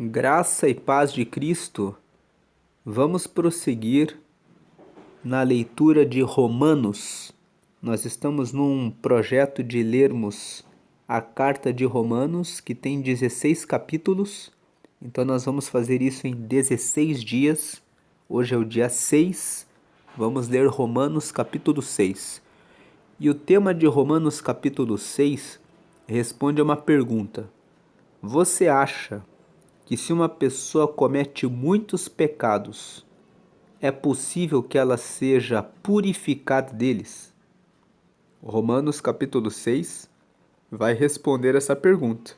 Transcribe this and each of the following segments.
Graça e paz de Cristo, vamos prosseguir na leitura de Romanos. Nós estamos num projeto de lermos a carta de Romanos, que tem 16 capítulos, então nós vamos fazer isso em 16 dias. Hoje é o dia 6, vamos ler Romanos capítulo 6. E o tema de Romanos capítulo 6 responde a uma pergunta: você acha que se uma pessoa comete muitos pecados, é possível que ela seja purificada deles? Romanos capítulo 6 vai responder essa pergunta.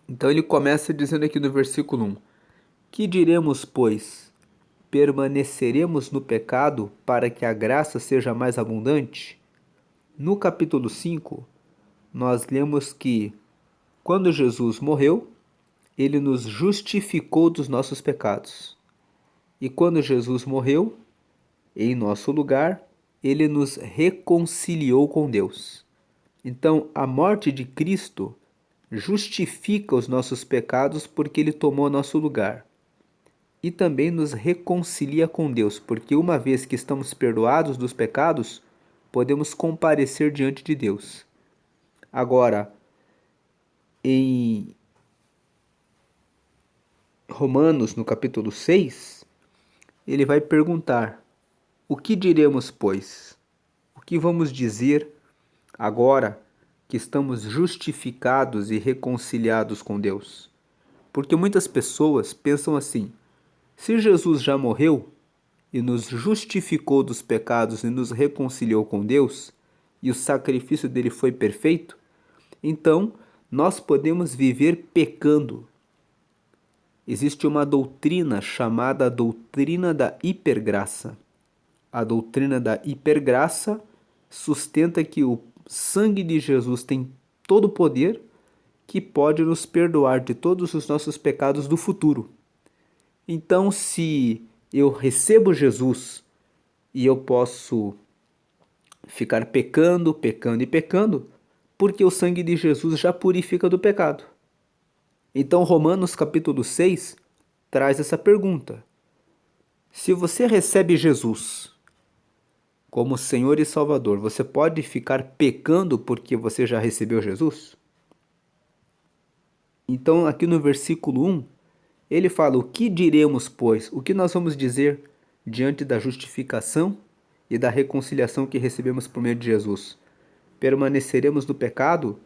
Então ele começa dizendo aqui no versículo 1: que diremos, pois? Permaneceremos no pecado para que a graça seja mais abundante? No capítulo 5, nós lemos que quando Jesus morreu, ele nos justificou dos nossos pecados. E quando Jesus morreu, em nosso lugar, ele nos reconciliou com Deus. Então, a morte de Cristo justifica os nossos pecados porque ele tomou nosso lugar. E também nos reconcilia com Deus, porque uma vez que estamos perdoados dos pecados, podemos comparecer diante de Deus. Agora, em Romanos, no capítulo 6, ele vai perguntar: o que diremos, pois? O que vamos dizer agora que estamos justificados e reconciliados com Deus? Porque muitas pessoas pensam assim: se Jesus já morreu e nos justificou dos pecados e nos reconciliou com Deus, e o sacrifício dele foi perfeito, então nós podemos viver pecando. Existe uma doutrina chamada doutrina da hipergraça. A doutrina da hipergraça sustenta que o sangue de Jesus tem todo o poder que pode nos perdoar de todos os nossos pecados do futuro. Então, se eu recebo Jesus e eu posso ficar pecando, pecando e pecando, porque o sangue de Jesus já purifica do pecado. Então, Romanos capítulo 6 traz essa pergunta: se você recebe Jesus como Senhor e Salvador, você pode ficar pecando porque você já recebeu Jesus? Então, aqui no versículo 1, ele fala: o que diremos, pois? O que nós vamos dizer diante da justificação e da reconciliação que recebemos por meio de Jesus? Permaneceremos no pecado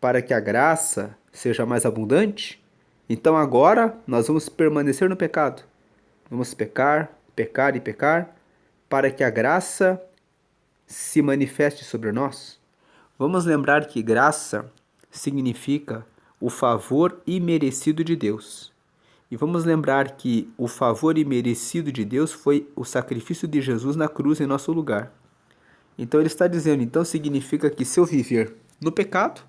para que a graça seja mais abundante? Então agora nós vamos permanecer no pecado. Vamos pecar, pecar e pecar, para que a graça se manifeste sobre nós. Vamos lembrar que graça significa o favor imerecido de Deus. E vamos lembrar que o favor imerecido de Deus foi o sacrifício de Jesus na cruz em nosso lugar. Então ele está dizendo, então significa que se eu viver no pecado,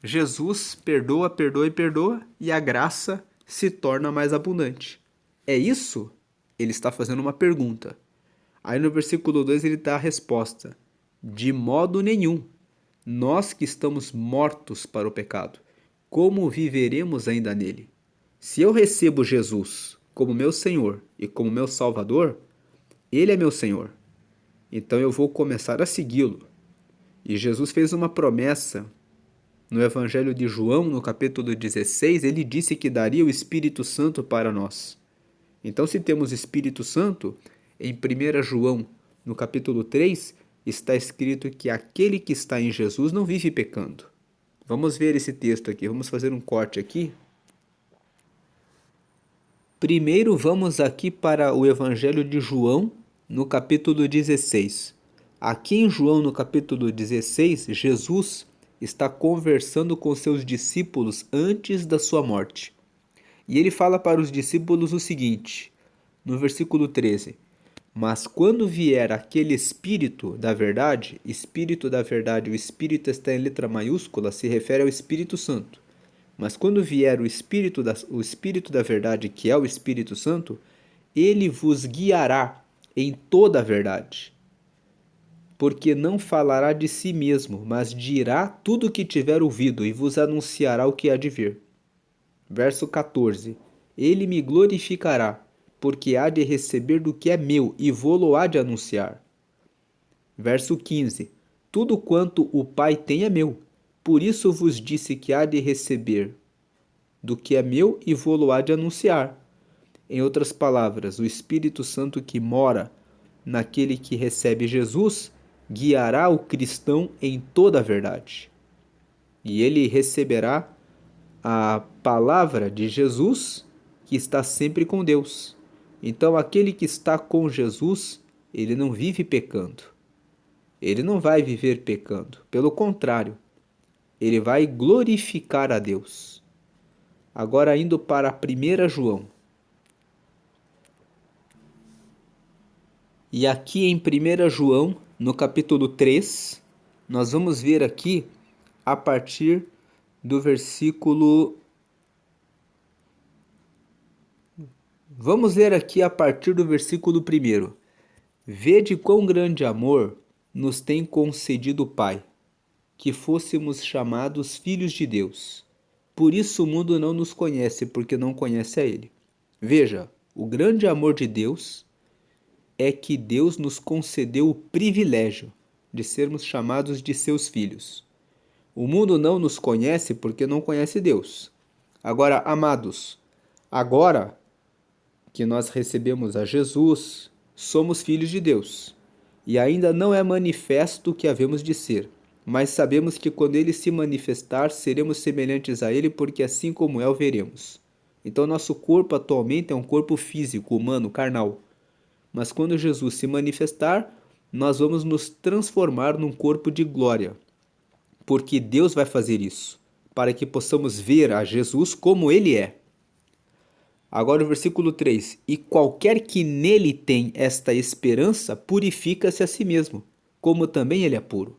Jesus perdoa, perdoa e perdoa, e a graça se torna mais abundante. É isso? Ele está fazendo uma pergunta. Aí no versículo 2 ele dá a resposta: de modo nenhum. Nós que estamos mortos para o pecado, como viveremos ainda nele? Se eu recebo Jesus como meu Senhor e como meu Salvador, ele é meu Senhor. Então eu vou começar a segui-lo. E Jesus fez uma promessa no Evangelho de João, no capítulo 16, ele disse que daria o Espírito Santo para nós. Então, se temos Espírito Santo, em 1 João, no capítulo 3, está escrito que aquele que está em Jesus não vive pecando. Vamos ver esse texto aqui, vamos fazer um corte aqui. Primeiro vamos aqui para o Evangelho de João, no capítulo 16. Aqui em João, no capítulo 16, Jesus está conversando com seus discípulos antes da sua morte. E ele fala para os discípulos o seguinte, no versículo 13: mas quando vier aquele Espírito da verdade, o Espírito está em letra maiúscula, se refere ao Espírito Santo. Mas quando vier o Espírito da verdade, que é o Espírito Santo, ele vos guiará em toda a verdade. Porque não falará de si mesmo, mas dirá tudo o que tiver ouvido e vos anunciará o que há de vir. Verso 14: Ele me glorificará, porque há de receber do que é meu e vô-lo há de anunciar. Verso 15: Tudo quanto o Pai tem é meu, por isso vos disse que há de receber do que é meu e vô-lo há de anunciar. Em outras palavras, o Espírito Santo que mora naquele que recebe Jesus guiará o cristão em toda a verdade. E ele receberá a palavra de Jesus que está sempre com Deus. Então, aquele que está com Jesus, ele não vive pecando. Ele não vai viver pecando. Pelo contrário, ele vai glorificar a Deus. Agora, indo para 1 João. E aqui em 1 João, no capítulo 3, nós vamos ver aqui a partir do versículo. Vamos ler aqui a partir do versículo 1. Vede quão grande amor nos tem concedido o Pai, que fôssemos chamados filhos de Deus. Por isso o mundo não nos conhece, porque não conhece a Ele. Veja, o grande amor de Deus é que Deus nos concedeu o privilégio de sermos chamados de seus filhos. O mundo não nos conhece porque não conhece Deus. Agora, amados, agora que nós recebemos a Jesus, somos filhos de Deus. E ainda não é manifesto o que havemos de ser, mas sabemos que quando ele se manifestar, seremos semelhantes a ele, porque assim como é, o veremos. Então, nosso corpo atualmente é um corpo físico, humano, carnal. Mas quando Jesus se manifestar, nós vamos nos transformar num corpo de glória, porque Deus vai fazer isso, para que possamos ver a Jesus como ele é. Agora o versículo 3: E qualquer que nele tem esta esperança, purifica-se a si mesmo, como também ele é puro.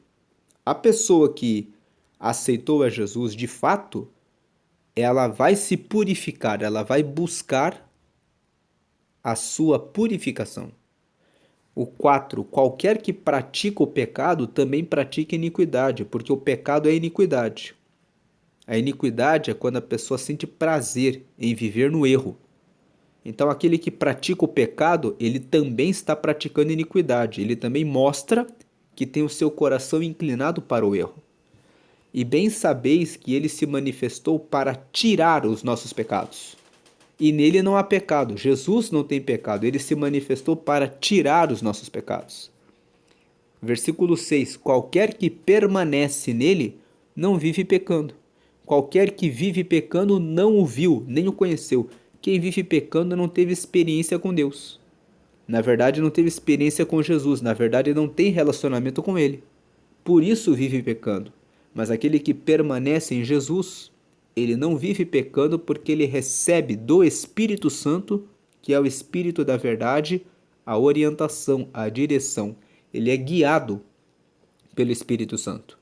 A pessoa que aceitou a Jesus de fato, ela vai se purificar, ela vai buscar a sua purificação. O 4: Qualquer que pratica o pecado também pratica iniquidade, porque o pecado é iniquidade. A iniquidade é quando a pessoa sente prazer em viver no erro. Então, aquele que pratica o pecado, ele também está praticando iniquidade. Ele também mostra que tem o seu coração inclinado para o erro. E bem sabeis que ele se manifestou para tirar os nossos pecados. E nele não há pecado. Jesus não tem pecado. Ele se manifestou para tirar os nossos pecados. Versículo 6: Qualquer que permanece nele não vive pecando. Qualquer que vive pecando não o viu, nem o conheceu. Quem vive pecando não teve experiência com Deus. Na verdade, não teve experiência com Jesus. Na verdade, não tem relacionamento com Ele. Por isso vive pecando. Mas aquele que permanece em Jesus, ele não vive pecando porque ele recebe do Espírito Santo, que é o Espírito da verdade, a orientação, a direção. Ele é guiado pelo Espírito Santo.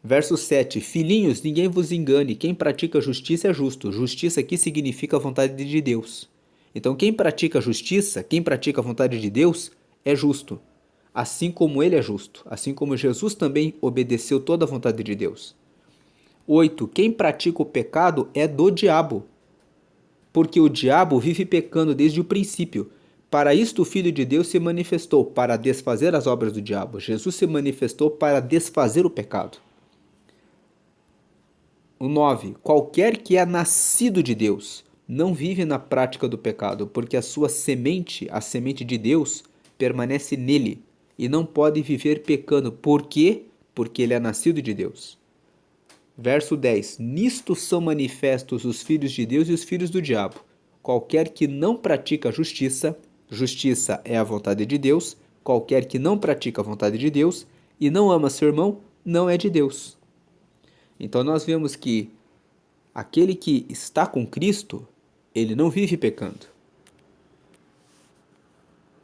Verso 7: Filhinhos, ninguém vos engane, quem pratica justiça é justo. Justiça aqui significa a vontade de Deus. Então, quem pratica justiça, quem pratica a vontade de Deus, é justo. Assim como ele é justo. Assim como Jesus também obedeceu toda a vontade de Deus. 8: Quem pratica o pecado é do diabo, porque o diabo vive pecando desde o princípio. Para isto o Filho de Deus se manifestou, para desfazer as obras do diabo. Jesus se manifestou para desfazer o pecado. O 9: Qualquer que é nascido de Deus, não vive na prática do pecado, porque a sua semente, a semente de Deus, permanece nele e não pode viver pecando. Por quê? Porque ele é nascido de Deus. Verso 10: Nisto são manifestos os filhos de Deus e os filhos do diabo. Qualquer que não pratica a justiça, justiça é a vontade de Deus, qualquer que não pratica a vontade de Deus e não ama seu irmão, não é de Deus. Então nós vemos que aquele que está com Cristo, ele não vive pecando.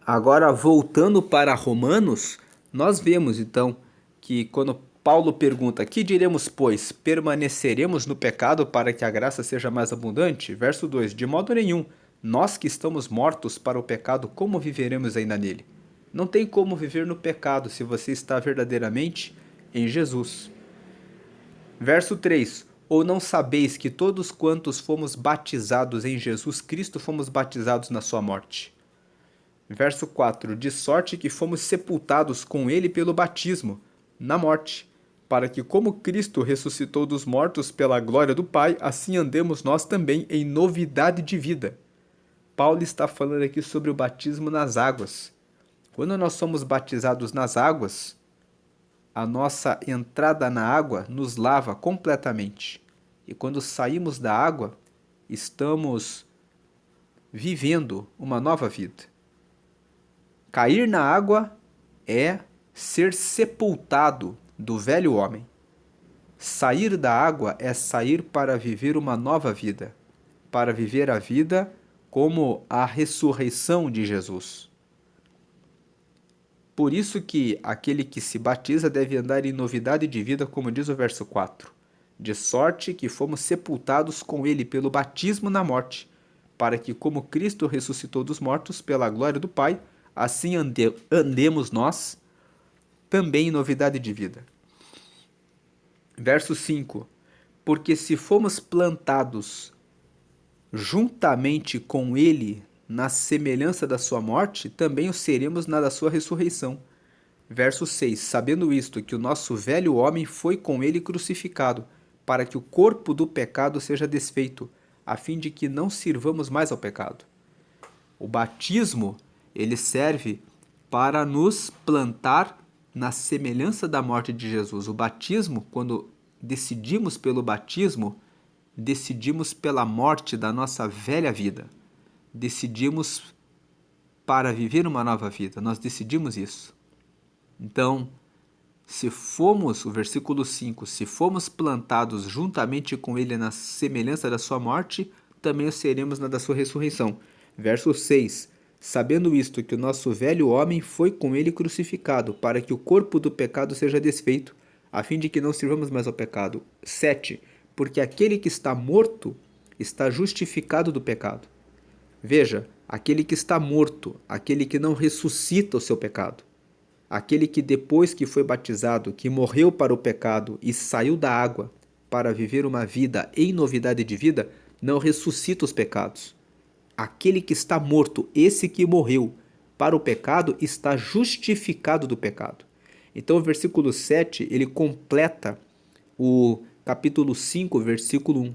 Agora, voltando para Romanos, nós vemos então que quando Paulo pergunta: que diremos, pois? Permaneceremos no pecado para que a graça seja mais abundante? Verso 2: De modo nenhum. Nós que estamos mortos para o pecado, como viveremos ainda nele? Não tem como viver no pecado se você está verdadeiramente em Jesus. Verso 3: Ou não sabeis que todos quantos fomos batizados em Jesus Cristo fomos batizados na sua morte? Verso 4: De sorte que fomos sepultados com ele pelo batismo, na morte, para que, como Cristo ressuscitou dos mortos pela glória do Pai, assim andemos nós também em novidade de vida. Paulo está falando aqui sobre o batismo nas águas. Quando nós somos batizados nas águas, a nossa entrada na água nos lava completamente. E quando saímos da água, estamos vivendo uma nova vida. Cair na água é ser sepultado do velho homem. Sair da água é sair para viver uma nova vida, para viver a vida como a ressurreição de Jesus. Por isso que aquele que se batiza deve andar em novidade de vida, como diz o verso 4. De sorte que fomos sepultados com ele pelo batismo na morte, para que, como Cristo ressuscitou dos mortos pela glória do Pai, assim andemos nós também em novidade de vida. Verso 5. Porque se fomos plantados juntamente com ele na semelhança da sua morte, também o seremos na da sua ressurreição. Verso 6. Sabendo isto, que o nosso velho homem foi com ele crucificado, para que o corpo do pecado seja desfeito, a fim de que não sirvamos mais ao pecado. O batismo, ele serve para nos plantar na semelhança da morte de Jesus. O batismo, quando decidimos pelo batismo, decidimos pela morte da nossa velha vida. Decidimos para viver uma nova vida. Nós decidimos isso. Então, se fomos, o versículo 5, se fomos plantados juntamente com ele na semelhança da sua morte, também o seremos na da sua ressurreição. Verso 6. Sabendo isto, que o nosso velho homem foi com ele crucificado, para que o corpo do pecado seja desfeito, a fim de que não sirvamos mais ao pecado. 7. Porque aquele que está morto está justificado do pecado. Veja, aquele que está morto, aquele que não ressuscita o seu pecado, aquele que depois que foi batizado, que morreu para o pecado e saiu da água para viver uma vida em novidade de vida, não ressuscita os pecados. Aquele que está morto, esse que morreu para o pecado, está justificado do pecado. Então o versículo 7, ele completa o capítulo 5, versículo 1.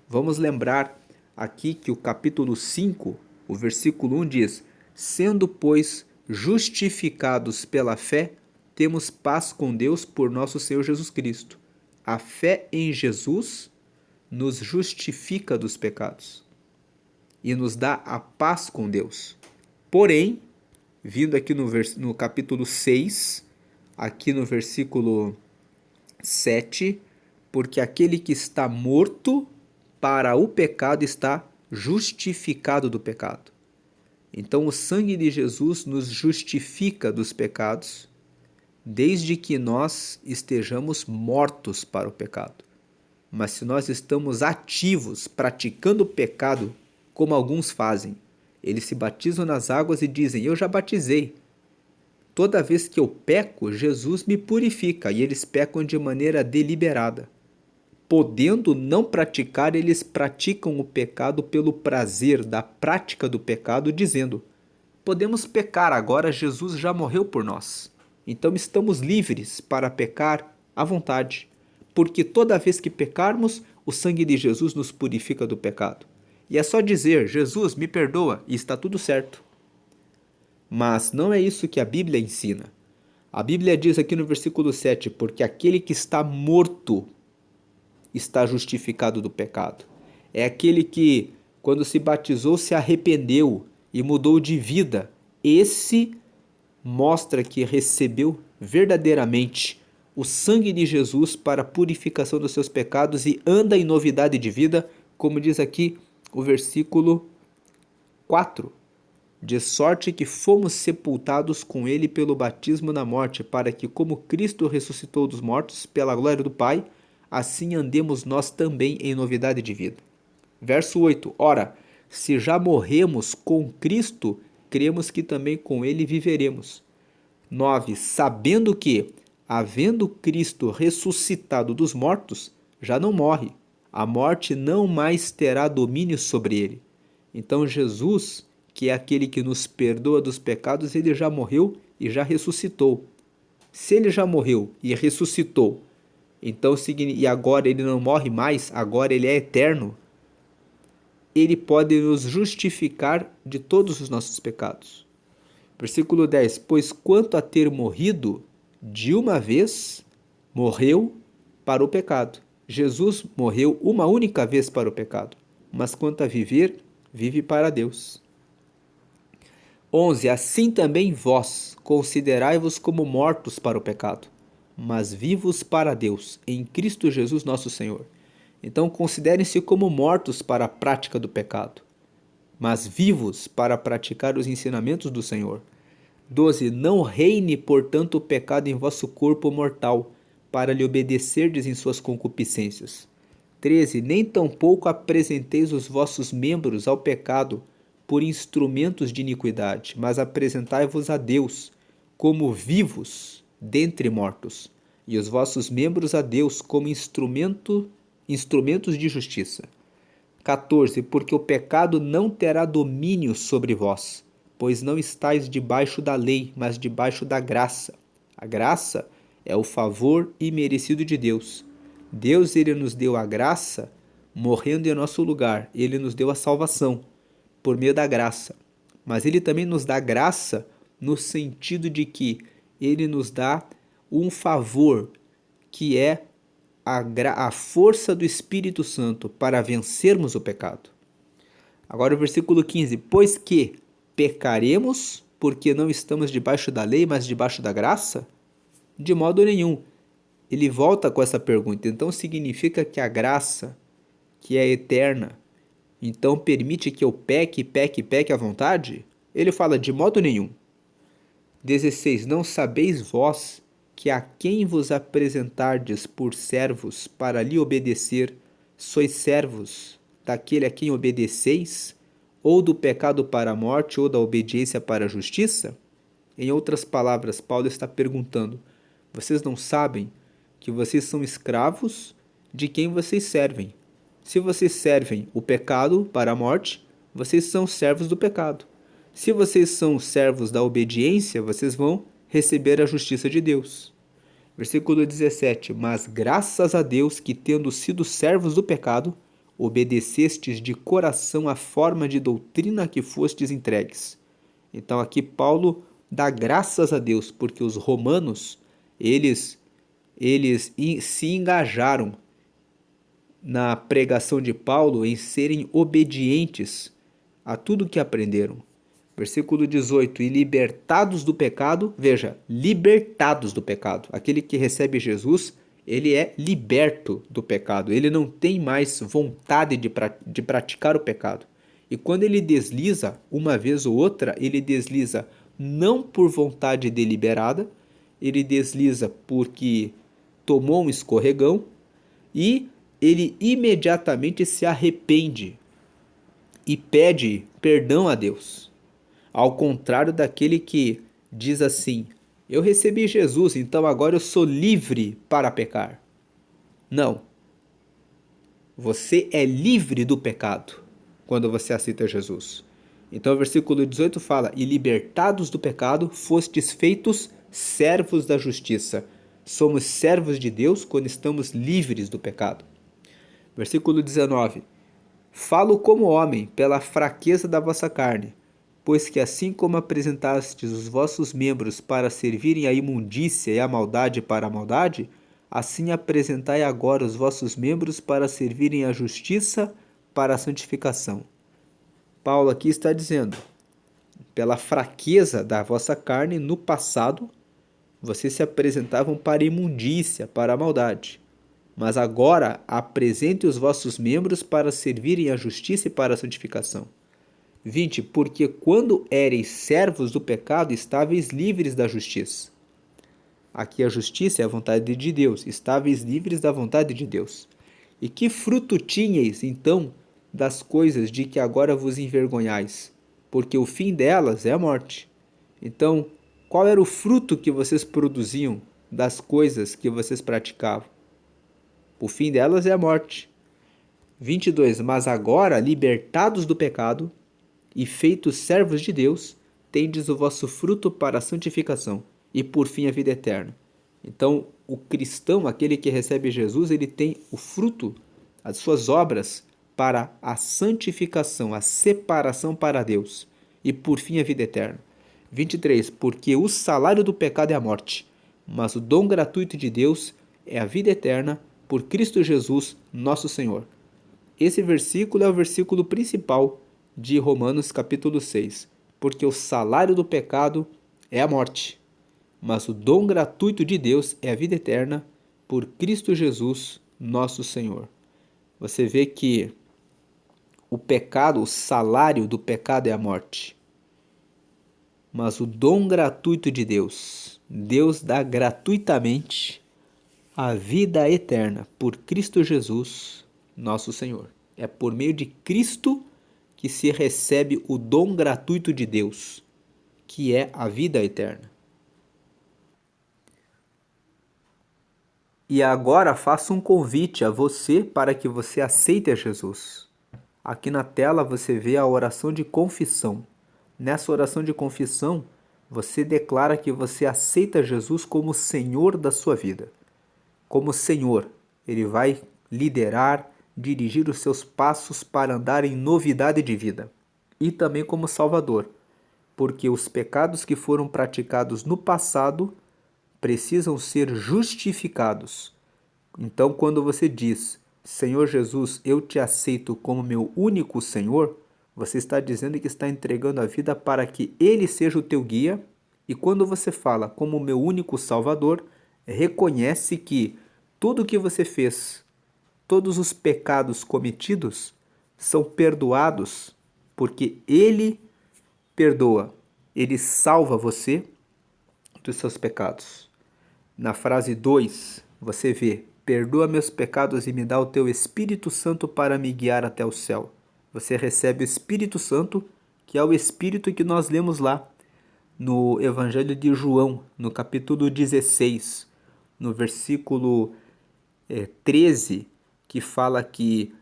Vamos lembrar aqui que o capítulo 5, o versículo 1 diz: Sendo, pois, justificados pela fé, temos paz com Deus por nosso Senhor Jesus Cristo. A fé em Jesus nos justifica dos pecados e nos dá a paz com Deus. Porém, vindo aqui no capítulo 6, aqui no versículo 7, porque aquele que está morto para o pecado está justificado do pecado. Então o sangue de Jesus nos justifica dos pecados, desde que nós estejamos mortos para o pecado. Mas se nós estamos ativos, praticando o pecado, como alguns fazem, eles se batizam nas águas e dizem: eu já batizei. Toda vez que eu peco, Jesus me purifica, e eles pecam de maneira deliberada. Podendo não praticar, eles praticam o pecado pelo prazer da prática do pecado, dizendo: podemos pecar agora, Jesus já morreu por nós. Então estamos livres para pecar à vontade, porque toda vez que pecarmos, o sangue de Jesus nos purifica do pecado. E é só dizer: Jesus, me perdoa, e está tudo certo. Mas não é isso que a Bíblia ensina. A Bíblia diz aqui no versículo 7, porque aquele que está morto está justificado do pecado. É aquele que, quando se batizou, se arrependeu e mudou de vida. Esse mostra que recebeu verdadeiramente o sangue de Jesus para a purificação dos seus pecados e anda em novidade de vida, como diz aqui o versículo 4. De sorte que fomos sepultados com ele pelo batismo na morte, para que, como Cristo ressuscitou dos mortos pela glória do Pai, assim andemos nós também em novidade de vida. Verso 8. Ora, se já morremos com Cristo, cremos que também com ele viveremos. 9. Sabendo que, havendo Cristo ressuscitado dos mortos, já não morre. A morte não mais terá domínio sobre ele. Então Jesus, que é aquele que nos perdoa dos pecados, ele já morreu e já ressuscitou. Se ele já morreu e ressuscitou, então e agora ele não morre mais, agora ele é eterno, ele pode nos justificar de todos os nossos pecados. Versículo 10: Pois quanto a ter morrido de uma vez, morreu para o pecado. Jesus morreu uma única vez para o pecado, mas quanto a viver, vive para Deus. 11. Assim também vós, considerai-vos como mortos para o pecado, mas vivos para Deus, em Cristo Jesus nosso Senhor. Então considerem-se como mortos para a prática do pecado, mas vivos para praticar os ensinamentos do Senhor. 12. Não reine, portanto, o pecado em vosso corpo mortal, para lhe obedecerdes em suas concupiscências. 13. Nem tampouco apresenteis os vossos membros ao pecado por instrumentos de iniquidade, mas apresentai-vos a Deus como vivos dentre mortos, e os vossos membros a Deus como instrumentos de justiça. 14. Porque o pecado não terá domínio sobre vós, pois não estáis debaixo da lei, mas debaixo da graça. A graça é o favor imerecido de Deus. Deus, ele nos deu a graça morrendo em nosso lugar. Ele nos deu a salvação por meio da graça. Mas ele também nos dá graça no sentido de que ele nos dá um favor, que é a força do Espírito Santo para vencermos o pecado. Agora o versículo 15. Pois que pecaremos porque não estamos debaixo da lei, mas debaixo da graça? De modo nenhum. Ele volta com essa pergunta. Então significa que a graça, que é eterna, então permite que eu peque à vontade? Ele fala de modo nenhum. 16. Não sabeis vós que a quem vos apresentardes por servos para lhe obedecer, sois servos daquele a quem obedeceis, ou do pecado para a morte, ou da obediência para a justiça? Em outras palavras, Paulo está perguntando: vocês não sabem que vocês são escravos de quem vocês servem? Se vocês servem o pecado para a morte, vocês são servos do pecado. Se vocês são servos da obediência, vocês vão receber a justiça de Deus. Versículo 17. Mas graças a Deus que, tendo sido servos do pecado, obedecestes de coração à forma de doutrina a que fostes entregues. Então aqui Paulo dá graças a Deus, porque os romanos, eles se engajaram na pregação de Paulo em serem obedientes a tudo que aprenderam. Versículo 18. E libertados do pecado, veja, libertados do pecado. Aquele que recebe Jesus, ele é liberto do pecado. Ele não tem mais vontade de praticar o pecado. E quando ele desliza, uma vez ou outra, ele desliza não por vontade deliberada, ele desliza porque tomou um escorregão e ele imediatamente se arrepende e pede perdão a Deus. Ao contrário daquele que diz assim: eu recebi Jesus, então agora eu sou livre para pecar. Não. Você é livre do pecado quando você aceita Jesus. Então o versículo 18 fala: e libertados do pecado, fostes feitos servos da justiça. Somos servos de Deus quando estamos livres do pecado. Versículo 19. Falo como homem, pela fraqueza da vossa carne, pois que assim como apresentastes os vossos membros para servirem à imundícia e à maldade para a maldade, assim apresentai agora os vossos membros para servirem à justiça para a santificação. Paulo aqui está dizendo: pela fraqueza da vossa carne no passado, vocês se apresentavam para a imundícia, para a maldade. Mas agora apresente os vossos membros para servirem à justiça e para a santificação. 20. Porque quando éreis servos do pecado, estáveis livres da justiça. Aqui a justiça é a vontade de Deus. Estáveis livres da vontade de Deus. E que fruto tinhais, então, das coisas de que agora vos envergonhais? Porque o fim delas é a morte. Então, qual era o fruto que vocês produziam das coisas que vocês praticavam? O fim delas é a morte. 22. Mas agora, libertados do pecado e feitos servos de Deus, tendes o vosso fruto para a santificação e por fim a vida eterna. Então, o cristão, aquele que recebe Jesus, ele tem o fruto, as suas obras para a santificação, a separação para Deus e por fim a vida eterna. 23. Porque o salário do pecado é a morte, mas o dom gratuito de Deus é a vida eterna por Cristo Jesus, nosso Senhor. Esse versículo é o versículo principal de Romanos capítulo 6. Porque o salário do pecado é a morte, mas o dom gratuito de Deus é a vida eterna por Cristo Jesus, nosso Senhor. Você vê que o pecado, o salário do pecado é a morte. Mas o dom gratuito de Deus, Deus dá gratuitamente a vida eterna por Cristo Jesus, nosso Senhor. É por meio de Cristo que se recebe o dom gratuito de Deus, que é a vida eterna. E agora faço um convite a você para que você aceite a Jesus. Aqui na tela você vê a oração de confissão. Nessa oração de confissão, você declara que você aceita Jesus como Senhor da sua vida. Como Senhor, Ele vai liderar, dirigir os seus passos para andar em novidade de vida. E também como Salvador, porque os pecados que foram praticados no passado precisam ser justificados. Então, quando você diz, Senhor Jesus, eu te aceito como meu único Senhor, você está dizendo que está entregando a vida para que Ele seja o teu guia. E quando você fala como meu único Salvador, reconhece que tudo o que você fez, todos os pecados cometidos, são perdoados, porque Ele perdoa, Ele salva você dos seus pecados. Na frase 2, você vê, perdoa meus pecados e me dá o teu Espírito Santo para me guiar até o céu. Você recebe o Espírito Santo, que é o Espírito que nós lemos lá no Evangelho de João, no capítulo 16, no versículo 13, que fala que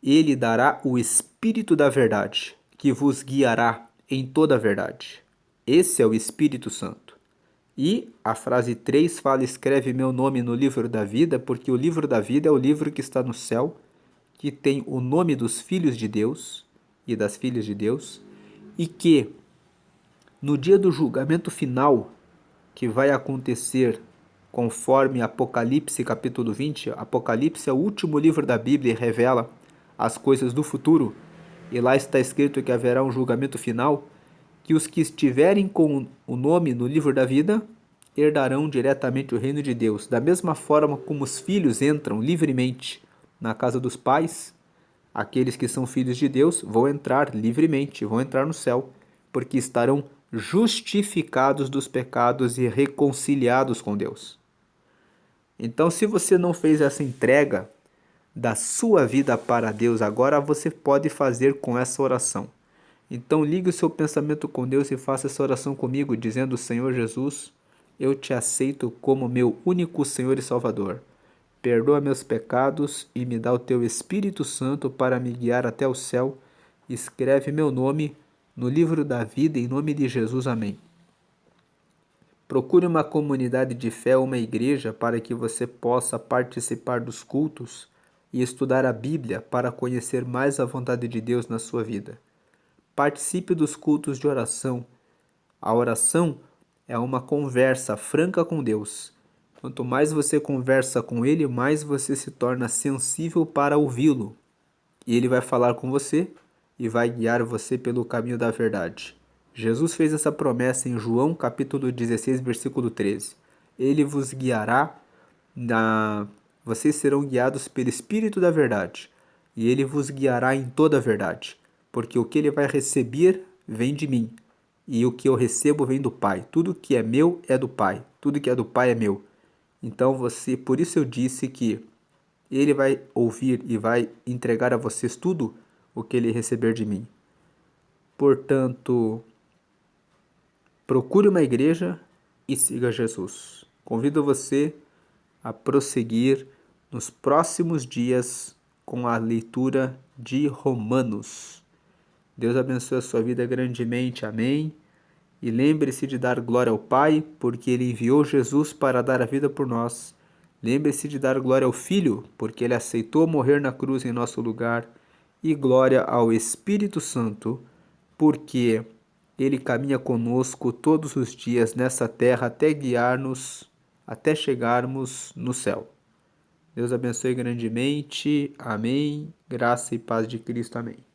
ele dará o Espírito da verdade, que vos guiará em toda a verdade. Esse é o Espírito Santo. E a frase 3 fala, escreve meu nome no livro da vida, porque o livro da vida é o livro que está no céu, que tem o nome dos filhos de Deus e das filhas de Deus, e que no dia do julgamento final, que vai acontecer conforme Apocalipse capítulo 20, Apocalipse é o último livro da Bíblia e revela as coisas do futuro, e lá está escrito que haverá um julgamento final, que os que estiverem com o nome no livro da vida herdarão diretamente o reino de Deus. Da mesma forma como os filhos entram livremente na casa dos pais, aqueles que são filhos de Deus vão entrar livremente, vão entrar no céu, porque estarão justificados dos pecados e reconciliados com Deus. Então, se você não fez essa entrega da sua vida para Deus agora, você pode fazer com essa oração. Então ligue o seu pensamento com Deus e faça essa oração comigo, dizendo, Senhor Jesus, eu te aceito como meu único Senhor e Salvador. Perdoa meus pecados e me dá o teu Espírito Santo para me guiar até o céu. Escreve meu nome no livro da vida, em nome de Jesus. Amém. Procure uma comunidade de fé, uma igreja, para que você possa participar dos cultos e estudar a Bíblia para conhecer mais a vontade de Deus na sua vida. Participe dos cultos de oração. A oração é uma conversa franca com Deus. Quanto mais você conversa com Ele, mais você se torna sensível para ouvi-lo. E Ele vai falar com você e vai guiar você pelo caminho da verdade. Jesus fez essa promessa em João capítulo 16, versículo 13. Ele vos guiará, vocês serão guiados pelo Espírito da verdade, e Ele vos guiará em toda a verdade. Porque o que ele vai receber vem de mim, e o que eu recebo vem do Pai. Tudo que é meu é do Pai, tudo que é do Pai é meu. Então por isso eu disse que ele vai ouvir e vai entregar a vocês tudo o que ele receber de mim. Portanto, procure uma igreja e siga Jesus. Convido você a prosseguir nos próximos dias com a leitura de Romanos. Deus abençoe a sua vida grandemente. Amém. E lembre-se de dar glória ao Pai, porque Ele enviou Jesus para dar a vida por nós. Lembre-se de dar glória ao Filho, porque Ele aceitou morrer na cruz em nosso lugar. E glória ao Espírito Santo, porque Ele caminha conosco todos os dias nessa terra até guiar-nos, até chegarmos no céu. Deus abençoe grandemente. Amém. Graça e paz de Cristo. Amém.